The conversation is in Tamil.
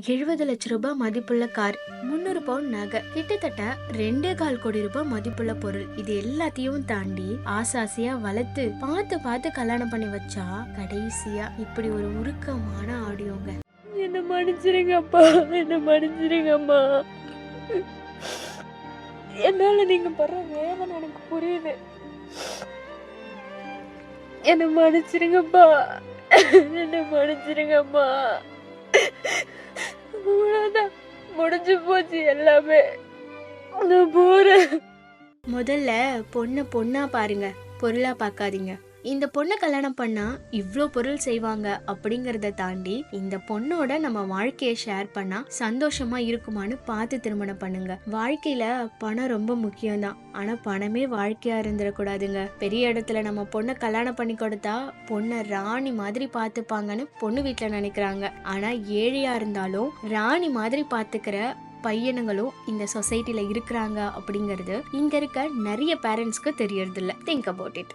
70 லட்ச ரூபாய் மதிப்புள்ள கார், 300 பவுன் நகை, கிட்டத்தட்ட 2,4 கோடி ரூபாய் மதிப்புள்ள பொருள். இது எல்லாத்தையும் தாண்டி ஆசாசியா வளர்த்து பார்த்து பார்த்து கல்யாணம் பண்ணி வச்சா கடைசியா இப்படி ஒரு உருக்கமான ஆடியோங்க. என்ன மன்னிச்சிருங்க அப்பா, என்ன மன்னிச்சிருங்க அம்மா. என்னால நீங்க படுற வேதனை எனக்கு புரியுது. என்ன மன்னிச்சிருங்கப்பா, என்ன மன்னிச்சிருங்கம்மா. அவ்வளவுதான், முடிஞ்சு போச்சு எல்லாமே. நான் போறேன். முதல்ல பொண்ணை பொண்ணா பாருங்க, பொருளா பார்க்காதீங்க. இந்த பொண்ணை கல்யாணம் பண்ணா இவ்ளோ பொருள் செய்வாங்க அப்படிங்கறத தாண்டி இந்த பொண்ணோட நம்ம வாழ்க்கையை ஷேர் பண்ணா சந்தோஷமா இருக்குமான்னு பார்த்து திருமணம் பண்ணுங்க. வாழ்க்கையில பணம் ரொம்ப முக்கியம்தான், ஆனா பணமே வாழ்க்கையா இருந்துடக்கூடாதுங்க. பெரிய இடத்துல நம்ம பொண்ணை கல்யாணம் பண்ணி கொடுத்தா பொண்ணை ராணி மாதிரி பார்த்துப்பாங்கன்னு பொண்ணு வீட்டுல நினைக்கிறாங்க. ஆனா ஏழையா இருந்தாலும் ராணி மாதிரி பார்த்துக்கிற பையனுங்களும் இந்த சொசைட்டில இருக்கிறாங்க அப்படிங்கிறது இங்க இருக்க நிறைய பேரண்ட்ஸ்க்கு தெரியறது இல்ல. Think about it.